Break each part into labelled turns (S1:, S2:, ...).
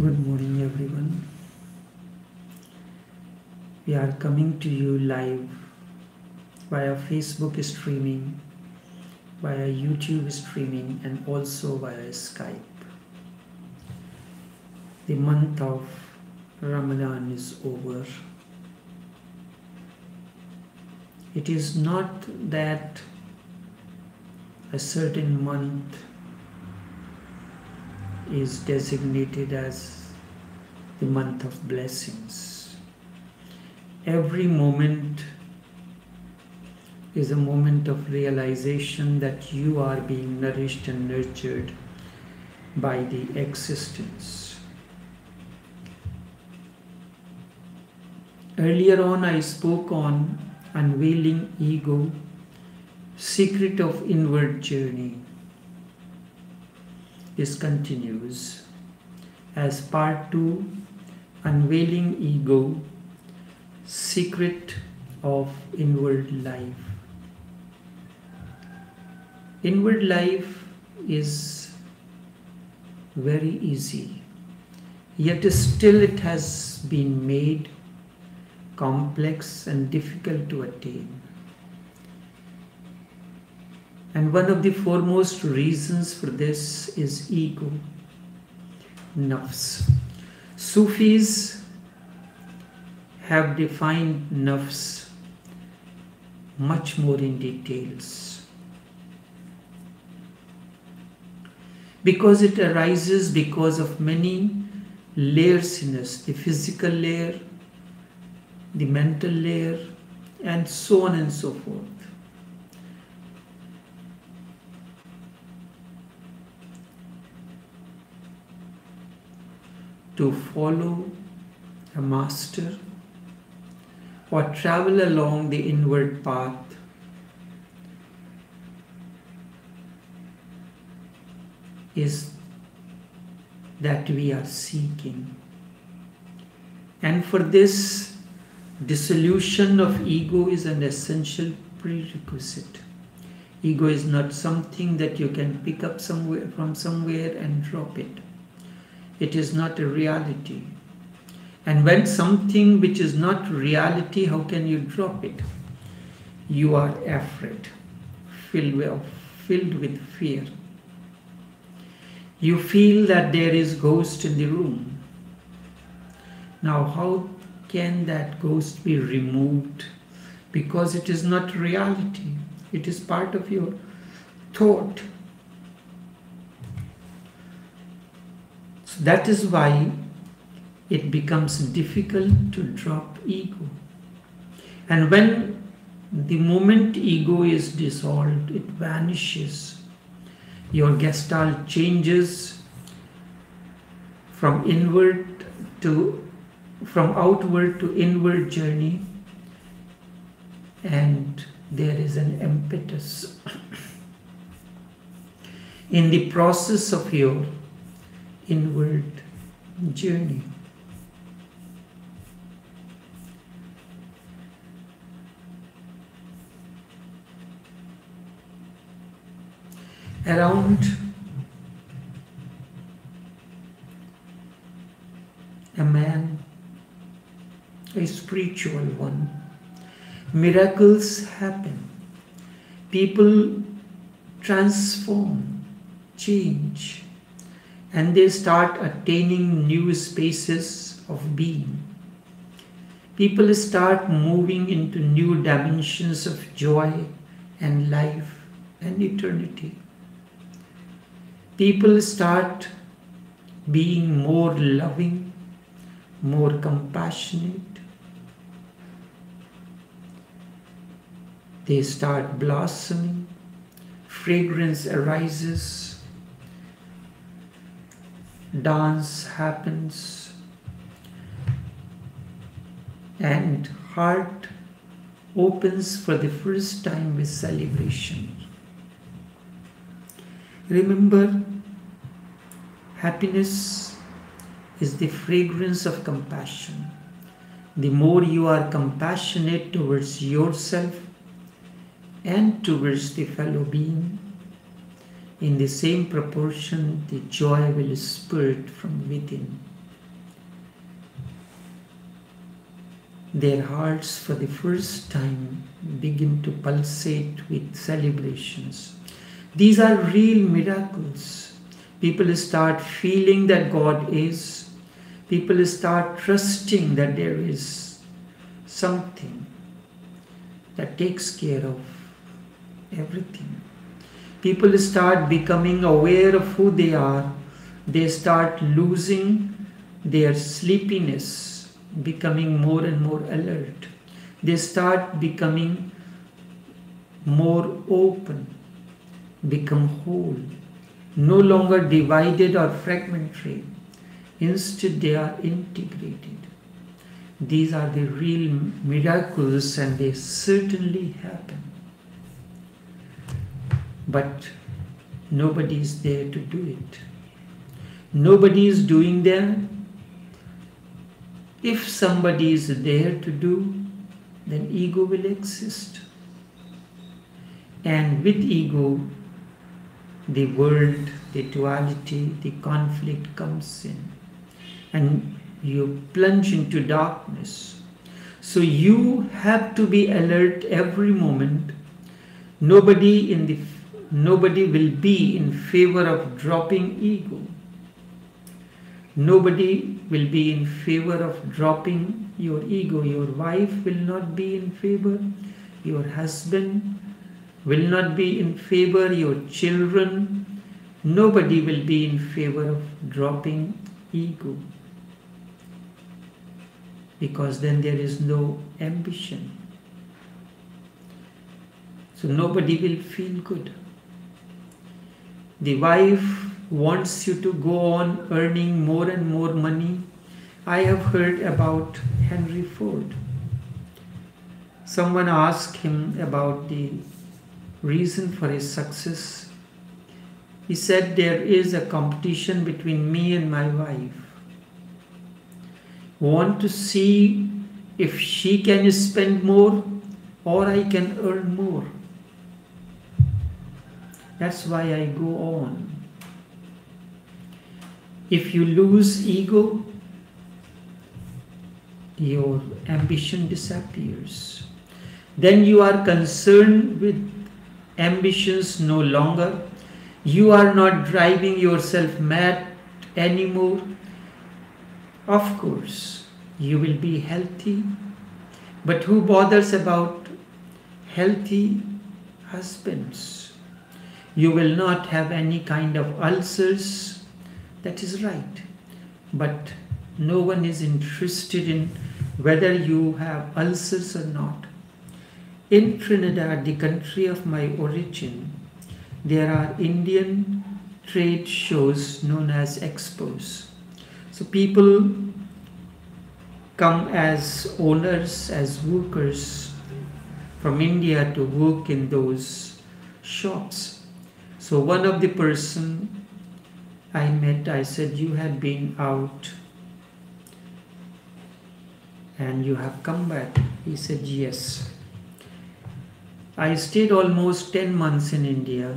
S1: Good morning, everyone. We are coming to you live via Facebook streaming, via YouTube streaming, and also via Skype. The month of Ramadan is over. It is not that a certain month is designated as the month of blessings. Every moment is a moment of realization that you are being nourished and nurtured by the existence. Earlier on, I spoke on Unveiling Ego, Secret of Inward Journey. This continues as part 2, Unveiling Ego, Secret of Inward Life. Inward life is very easy, yet still it has been made complex and difficult to attain. And one of the foremost reasons for this is ego, nafs. Sufis have defined nafs much more in details, because it arises because of many layers in us, the physical layer, the mental layer, and so on and so forth. To follow a master or travel along the inward path is that we are seeking. And for this, dissolution of ego is an essential prerequisite. Ego is not something that you can pick up from somewhere and drop it. It is not a reality. And when something which is not reality, how can you drop it? You are afraid, filled with fear. You feel that there is ghost in the room. Now, how can that ghost be removed? Because it is not reality. It is part of your thought. So that is why it becomes difficult to drop ego. And when the moment ego is dissolved, it vanishes. Your gestalt changes from outward to inward journey, and there is an impetus in the process of your inward journey. Around a man, a spiritual one, miracles happen. People transform, change, and they start attaining new spaces of being. People start moving into new dimensions of joy and life and eternity. People start being more loving, more compassionate. They start blossoming, fragrance arises, dance happens, and heart opens for the first time with celebration. Remember, happiness is the fragrance of compassion. The more you are compassionate towards yourself and towards the fellow being, in the same proportion the joy will spurt from within. their hearts for the first time begin to pulsate with celebrations. These are real miracles. People start feeling that God is. People start trusting that there is something that takes care of everything. People start becoming aware of who they are. They start losing their sleepiness, becoming more and more alert. They start becoming more open, become whole, no longer divided or fragmentary. Instead, they are integrated. These are the real miracles, and they certainly happen. But nobody is there to do it. Nobody is doing them. If somebody is there to do, then ego will exist. And with ego, the world, the duality, the conflict comes in. And you plunge into darkness. So you have to be alert every moment. Nobody will be in favor of dropping ego. Nobody will be in favor of dropping your ego. Your wife will not be in favor. Your husband will not be in favor. Your children. Nobody will be in favor of dropping ego. Because then there is no ambition. So nobody will feel good. The wife wants you to go on earning more and more money. I have heard about Henry Ford. Someone asked him about the reason for his success. He said, there is a competition between me and my wife. Want to see if she can spend more or I can earn more. That's why I go on. If you lose ego, your ambition disappears. Then you are concerned with ambitions no longer. You are not driving yourself mad anymore. Of course, you will be healthy, but who bothers about healthy husbands? You will not have any kind of ulcers. That is right. But no one is interested in whether you have ulcers or not. In Trinidad, the country of my origin, there are Indian trade shows known as expos. So people come as owners, as workers from India to work in those shops. So one of the person I met, I said, you had been out and you have come back. He said, yes. I stayed almost 10 months in India.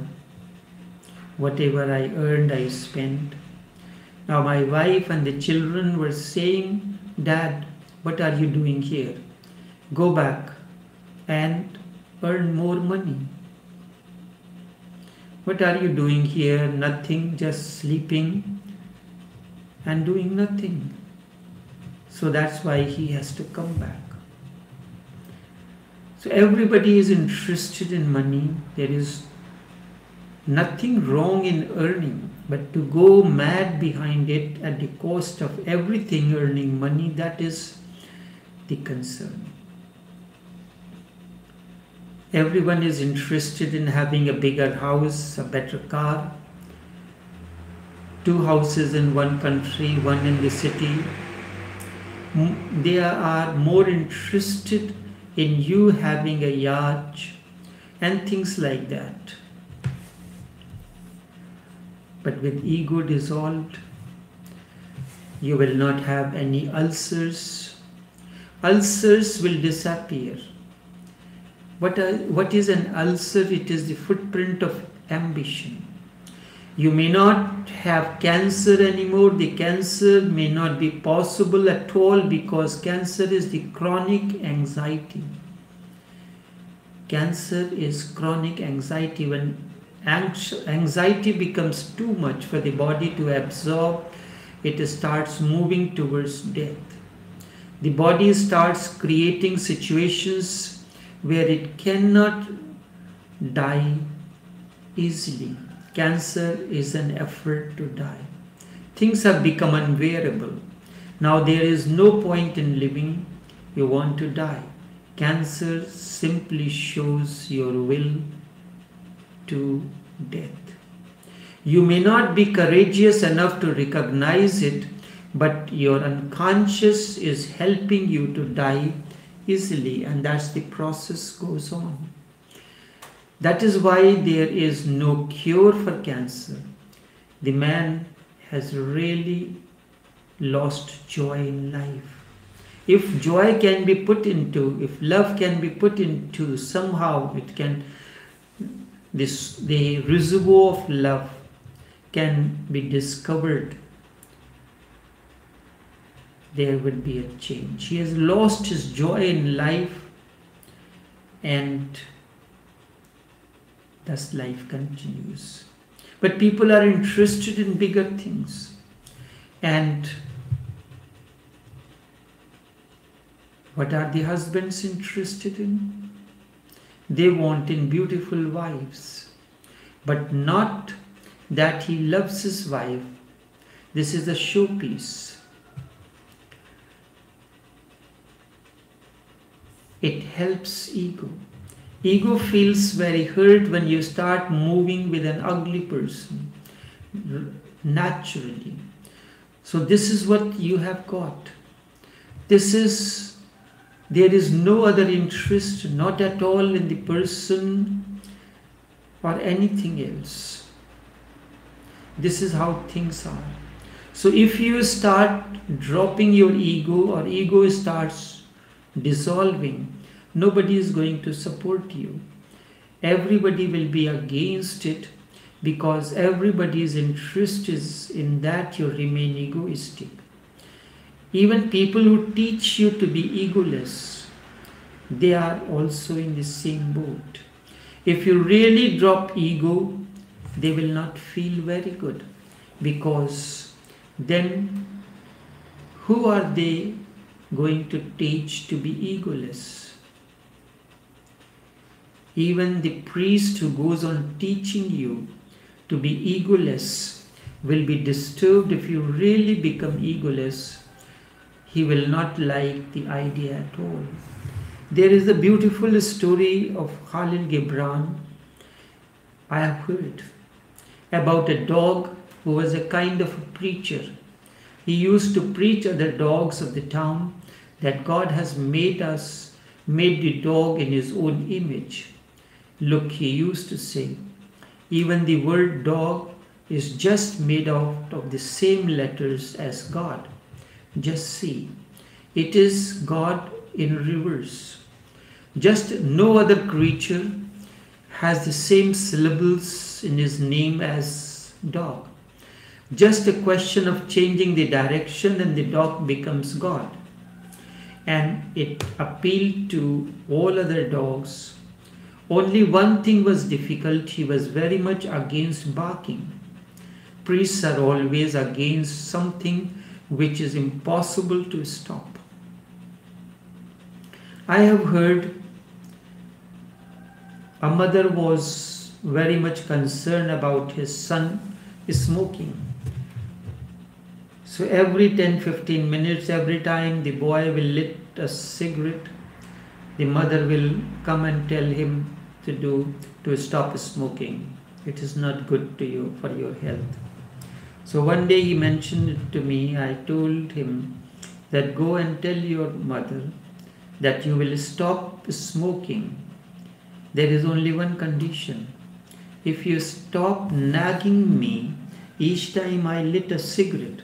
S1: Whatever I earned, I spent. Now my wife and the children were saying, Dad, what are you doing here? Go back and earn more money. What are you doing here? Nothing, just sleeping and doing nothing. So that's why he has to come back. So everybody is interested in money. There is nothing wrong in earning, but to go mad behind it at the cost of everything earning money, that is the concern. Everyone is interested in having a bigger house, a better car, 2 houses in one country, one in the city. They are more interested in you having a yacht and things like that. But with ego dissolved, you will not have any ulcers. Ulcers will disappear. What is an ulcer? It is the footprint of ambition. You may not have cancer anymore. The cancer may not be possible at all because cancer is the chronic anxiety. Cancer is chronic anxiety. When anxiety becomes too much for the body to absorb, it starts moving towards death. The body starts creating situations where it cannot die easily. Cancer is an effort to die. Things have become unbearable. Now there is no point in living. You want to die. Cancer simply shows your will to death. You may not be courageous enough to recognize it, but your unconscious is helping you to die easily, and that's the process goes on. That is why there is no cure for cancer. The man has really lost joy in life. If joy can be put into, if love can be put into, somehow it can, the reservoir of love can be discovered, there will be a change. He has lost his joy in life, and thus life continues. But people are interested in bigger things. And what are the husbands interested in? They want in beautiful wives, but not that he loves his wife. This is a showpiece. It helps ego. Ego feels very hurt when you start moving with an ugly person, naturally. So this is what you have got. There is no other interest, not at all, in the person or anything else. This is how things are. So if you start dropping your ego, or ego starts dissolving, nobody is going to support you. Everybody will be against it, because everybody's interest is in that you remain egoistic. Even people who teach you to be egoless, they are also in the same boat. If you really drop ego, they will not feel very good, because then who are they going to teach to be egoless? Even the priest who goes on teaching you to be egoless will be disturbed if you really become egoless. He will not like the idea at all. There is a beautiful story of Khalil Gibran I have heard about a dog who was a kind of a preacher. He used to preach other dogs of the town that God has made the dog in his own image. Look, he used to say, even the word dog is just made out of the same letters as God. Just see, it is God in reverse. Just no other creature has the same syllables in his name as dog. Just a question of changing the direction and the dog becomes God. And it appealed to all other dogs. Only one thing was difficult. He was very much against barking. Priests are always against something which is impossible to stop. I have heard a mother was very much concerned about his son smoking. So every 10-15 minutes, every time the boy will lit a cigarette, the mother will come and tell him to stop smoking. It is not good to you, for your health. So one day he mentioned it to me. I told him that go and tell your mother that you will stop smoking. There is only one condition. If you stop nagging me each time I lit a cigarette,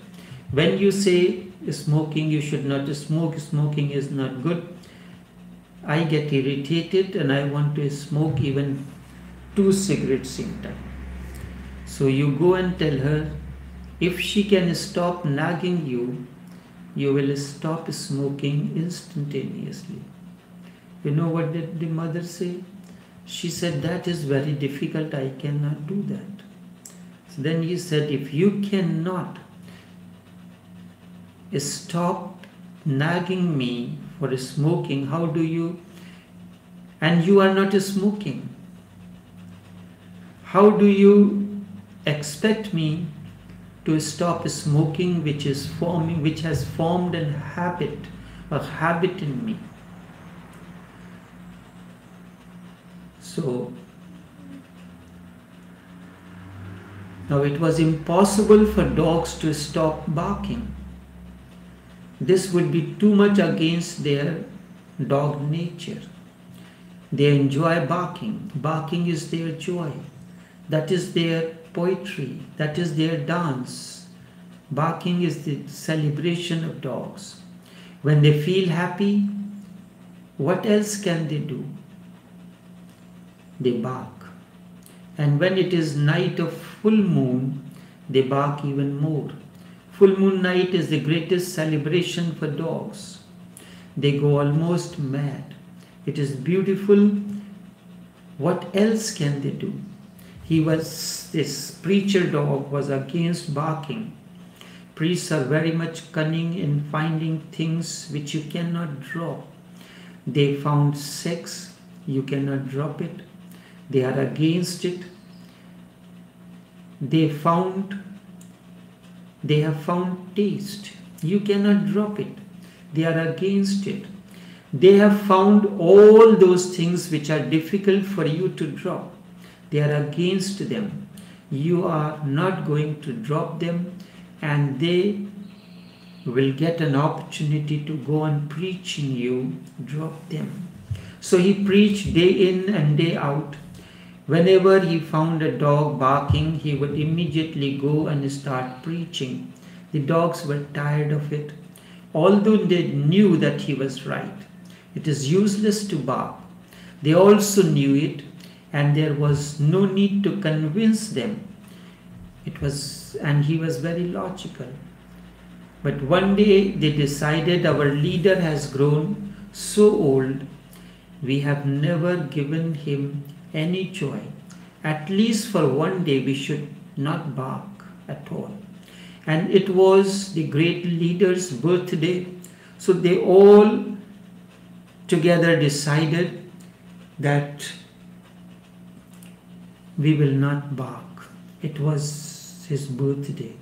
S1: when you say smoking, you should not smoke, smoking is not good, I get irritated and I want to smoke even 2 cigarettes in time. So you go and tell her, if she can stop nagging you, you will stop smoking instantaneously. You know what did the mother say? She said, that is very difficult, I cannot do that. So then he said, if you cannot stop nagging me for smoking, how do you, and you are not smoking, how do you expect me to stop smoking, which is forming, which has formed a habit in me? So now it was impossible for dogs to stop barking. This would be too much against their dog nature. They enjoy barking. Barking is their joy. That is their poetry. That is their dance. Barking is the celebration of dogs. When they feel happy, what else can they do? They bark. And when it is night of full moon, they bark even more. Full moon night is the greatest celebration for dogs. They go almost mad. It is beautiful. What else can they do? This preacher dog was against barking. Priests are very much cunning in finding things which you cannot drop. They found sex, you cannot drop it. They are against it. They have found taste. You cannot drop it. They are against it. They have found all those things which are difficult for you to drop. They are against them. You are not going to drop them, and they will get an opportunity to go on preaching you, drop them. So he preached day in and day out. Whenever he found a dog barking, he would immediately go and start preaching. The dogs were tired of it, although they knew that he was right. It is useless to bark. They also knew it, and there was no need to convince them. And he was very logical. But one day they decided, our leader has grown so old, we have never given him any joy. At least for one day we should not bark at all. And it was the great leader's birthday, so they all together decided that we will not bark. It was his birthday,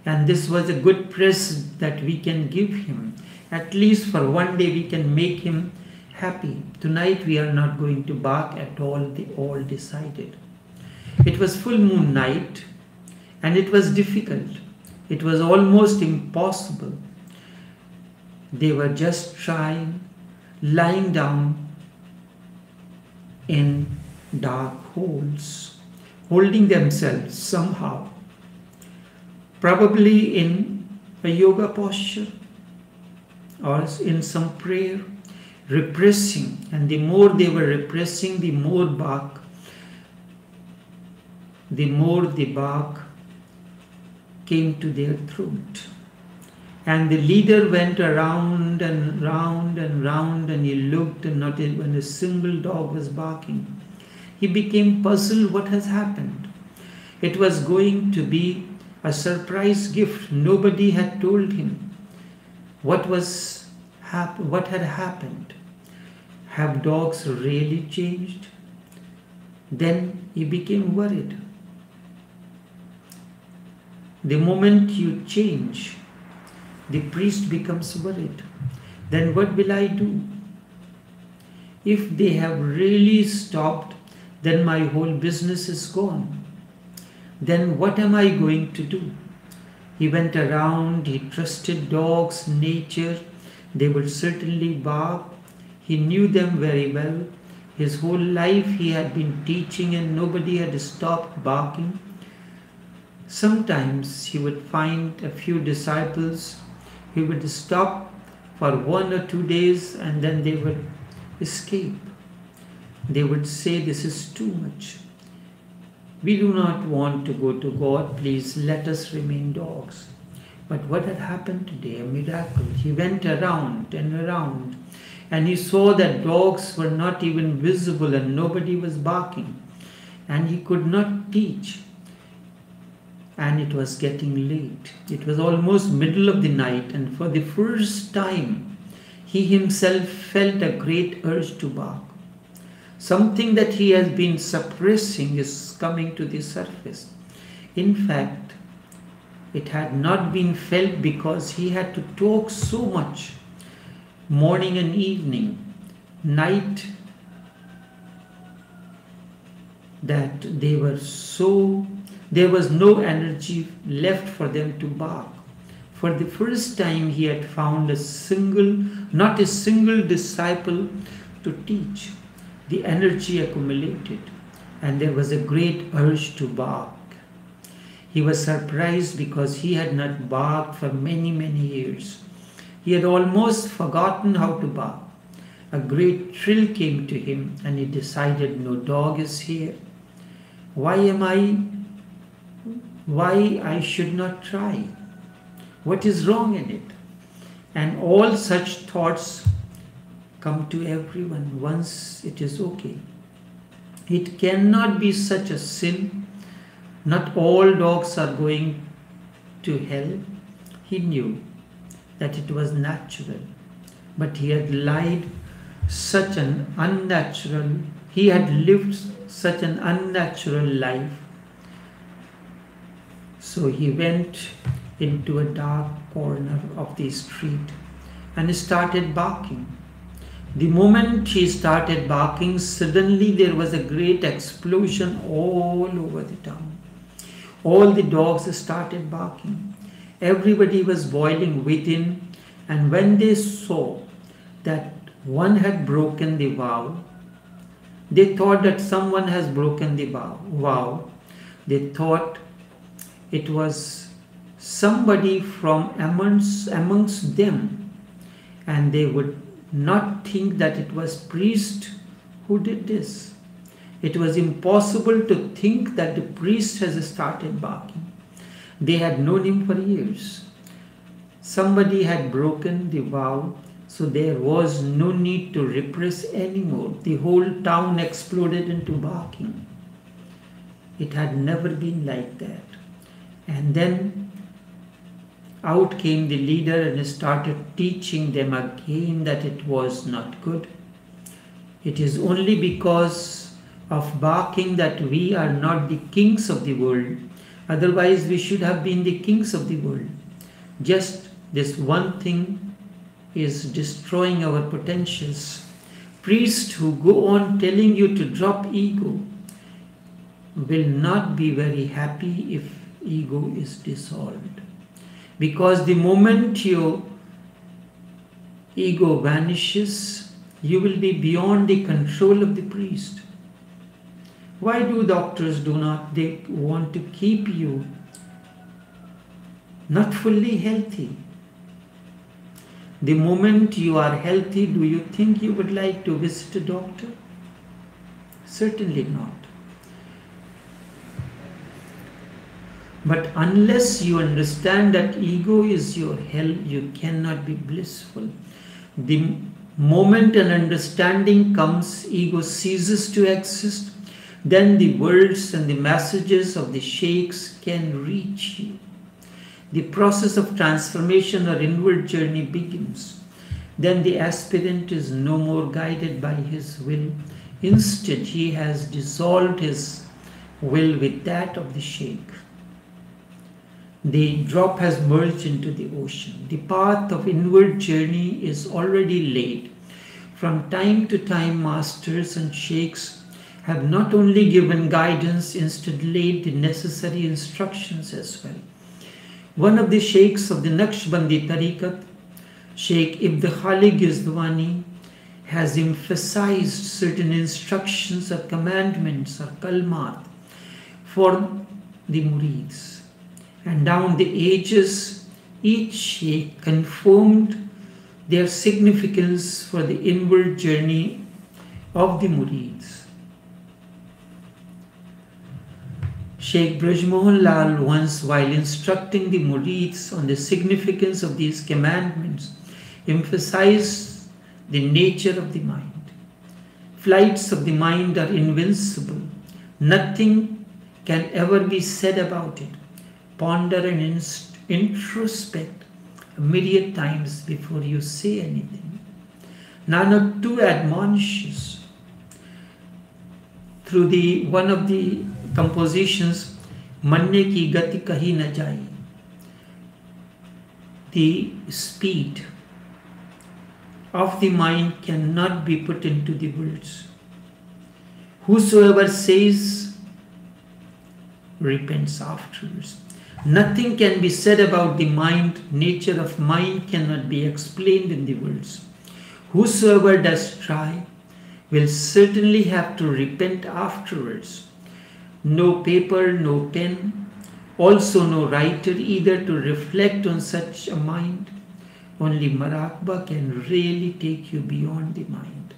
S1: and this was a good present that we can give him. At least for one day we can make him happy. Tonight we are not going to bark at all, they all decided. It was full moon night, and it was difficult. It was almost impossible. They were just lying down in dark holes, holding themselves somehow, probably in a yoga posture or in some prayer, repressing. And the more they were repressing, the more the bark came to their throat. And the leader went around and round and round, and he looked and noticed when a single dog was barking. He became puzzled, what has happened? It was going to be a surprise gift. Nobody had told him what had happened. Have dogs really changed? Then he became worried. The moment you change, the priest becomes worried. Then what will I do? If they have really stopped, then my whole business is gone. Then what am I going to do? He went around, he trusted dogs, nature. They would certainly bark. He knew them very well. His whole life he had been teaching, and nobody had stopped barking. Sometimes he would find a few disciples. He would stop for 1 or 2 days, and then they would escape. They would say, this is too much. We do not want to go to God. Please let us remain dogs. But what had happened today? A miracle. He went around and around, and he saw that dogs were not even visible and nobody was barking. And he could not teach. And it was getting late. It was almost middle of the night, and for the first time, he himself felt a great urge to bark. Something that he has been suppressing is coming to the surface. In fact, it had not been felt because he had to talk so much, morning and evening, night, that there was no energy left for them to bark. For the first time he had found not a single disciple to teach. The energy accumulated, and there was a great urge to bark. He was surprised because he had not barked for many, many years. He had almost forgotten how to bark. A great thrill came to him, and he decided, no dog is here. Why I should not try? What is wrong in it? And all such thoughts come to everyone once it is okay. It cannot be such a sin. Not all dogs are going to hell. He knew that it was natural, but he had lived such an unnatural life. So he went into a dark corner of the street and started barking. The moment he started barking, suddenly there was a great explosion all over the town. All the dogs started barking. Everybody was boiling within, and when they saw that one had broken the vow, they thought that someone has broken the vow. They thought it was somebody from amongst them, and they would not think that it was priest who did this. It was impossible to think that the priest has started barking. They had known him for years. Somebody had broken the vow, so there was no need to repress anymore. The whole town exploded into barking. It had never been like that. And then out came the leader and started teaching them again that it was not good. It is only because of barking that we are not the kings of the world. Otherwise, we should have been the kings of the world. Just this one thing is destroying our potentials. Priests who go on telling you to drop ego will not be very happy if ego is dissolved. Because the moment your ego vanishes, you will be beyond the control of the priest. Why do doctors they want to keep you not fully healthy? The moment you are healthy, do you think you would like to visit a doctor? Certainly not. But unless you understand that ego is your hell, you cannot be blissful. The moment an understanding comes, ego ceases to exist, then the words and the messages of the sheikhs can reach you. The process of transformation or inward journey begins. Then the aspirant is no more guided by his will. Instead, he has dissolved his will with that of the sheikh. The drop has merged into the ocean. The path of inward journey is already laid. From time to time, masters and sheikhs have not only given guidance, instead laid the necessary instructions as well. One of the sheikhs of the Naqshbandi Tariqat, Sheikh Ibn Khalid Gizdwani, has emphasized certain instructions or commandments or kalmat for the murids. And down the ages, each sheikh confirmed their significance for the inward journey of the murids. Sheikh Brajmohan Lal once, while instructing the murids on the significance of these commandments, emphasized the nature of the mind. Flights of the mind are invincible. Nothing can ever be said about it. Ponder and introspect a myriad times before you say anything. Nanak too admonishes through one of the compositions, Manne ki gati kahi na jai. The speed of the mind cannot be put into the words. Whosoever says repents afterwards. Nothing can be said about the mind. Nature of mind cannot be explained in the words. Whosoever does try will certainly have to repent afterwards. No paper, no pen, also no writer either to reflect on such a mind. Only Marakba can really take you beyond the mind.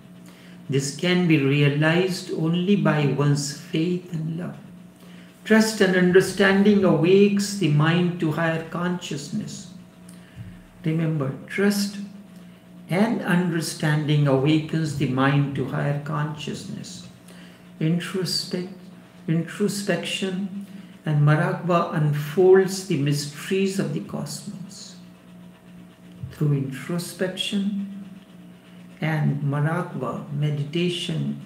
S1: This can be realized only by one's faith and love. Trust and understanding awakes the mind to higher consciousness. Remember, trust and understanding awakens the mind to higher consciousness. Introspection and Marakba unfolds the mysteries of the cosmos. Through introspection and Marakba, meditation,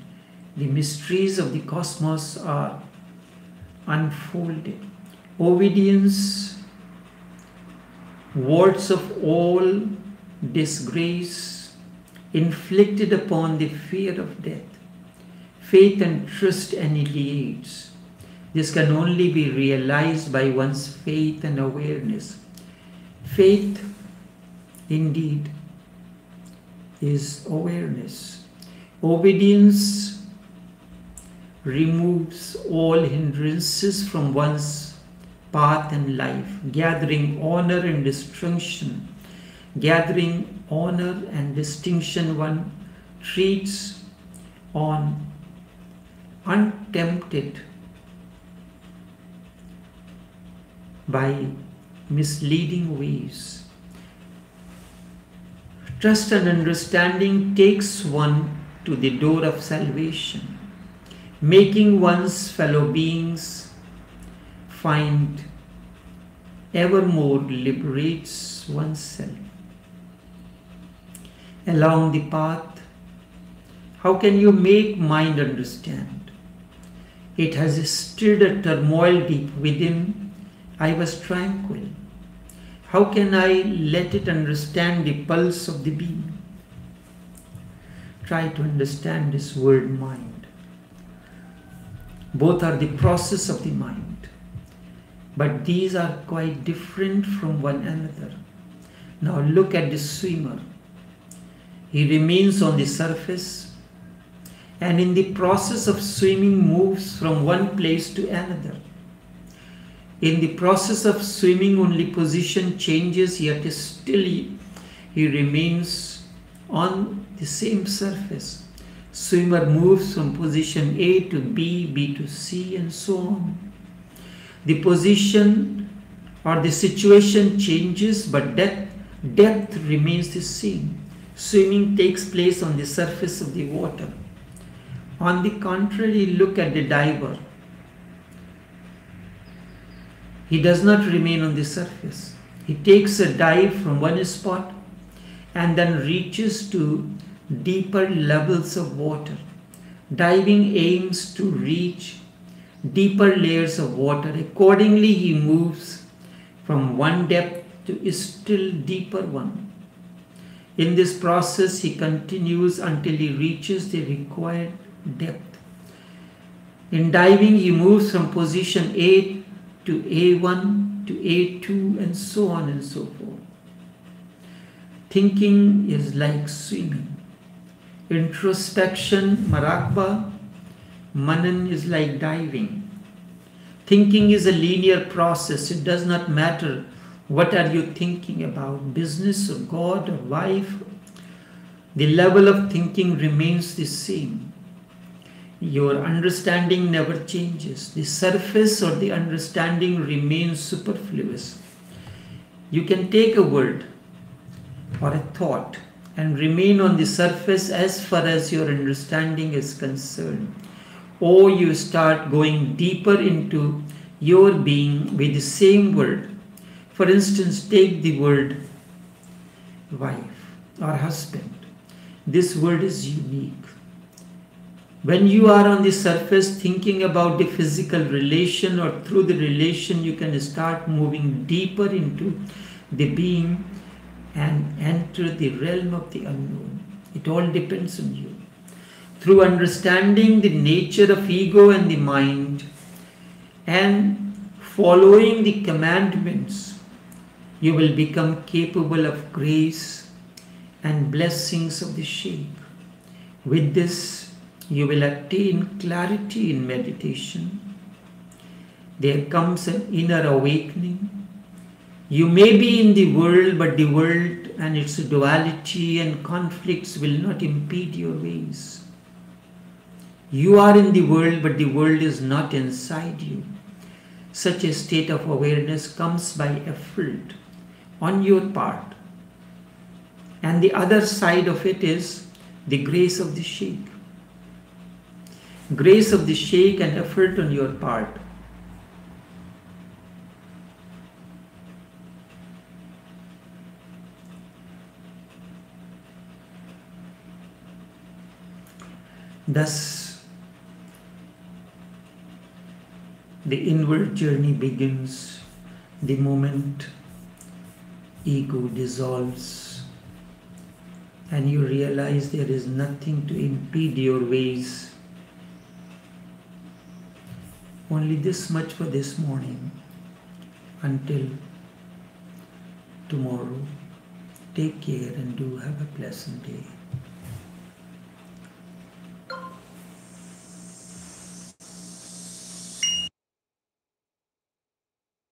S1: the mysteries of the cosmos are unfolded. Obedience, words of all disgrace inflicted upon the fear of death. Faith and trust annihilates. This can only be realized by one's faith and awareness. Faith, indeed, is awareness. Obedience removes all hindrances from one's path and life, gathering honor and distinction. Gathering honor and distinction, one treats on untempted by misleading ways. Trust and understanding takes one to the door of salvation, making one's fellow beings find evermore liberates oneself. Along the path, how can you make mind understand? It has stirred a turmoil deep within. I was tranquil. How can I let it understand the pulse of the being? Try to understand this word mind. Both are the process of the mind, but these are quite different from one another. Now look at the swimmer. He remains on the surface and in the process of swimming moves from one place to another. In the process of swimming only position changes, yet still he remains on the same surface. Swimmer moves from position A to B, B to C, and so on. The position or the situation changes, but depth remains the same. Swimming takes place on the surface of the water. On the contrary, look at the diver. He does not remain on the surface. He takes a dive from one spot and then reaches to deeper levels of water. Diving aims to reach deeper layers of water. Accordingly, he moves from one depth to a still deeper one. In this process, he continues until he reaches the required depth. In diving, he moves from position A to A1 to A2 and so on and so forth. Thinking is like swimming. Introspection, Marakba, Manan is like diving. Thinking is a linear process. It does not matter what are you thinking about, business or God or wife. The level of thinking remains the same. Your understanding never changes. The surface or the understanding remains superfluous. You can take a word or a thought and remain on the surface as far as your understanding is concerned. Or you start going deeper into your being with the same word. For instance, take the word wife or husband. This word is unique. When you are on the surface thinking about the physical relation, or through the relation you can start moving deeper into the being and enter the realm of the unknown. It all depends on you. Through understanding the nature of ego and the mind and following the commandments, you will become capable of grace and blessings of the Sheikh. With this, you will attain clarity in meditation. There comes an inner awakening. You may be in the world, but the world and its duality and conflicts will not impede your ways. You are in the world, but the world is not inside you. Such a state of awareness comes by effort on your part. And the other side of it is the grace of the Sheikh. Grace of the Sheikh and effort on your part. Thus, the inward journey begins the moment ego dissolves and you realize there is nothing to impede your ways. Only this much for this morning. Until tomorrow, take care and do have a pleasant day.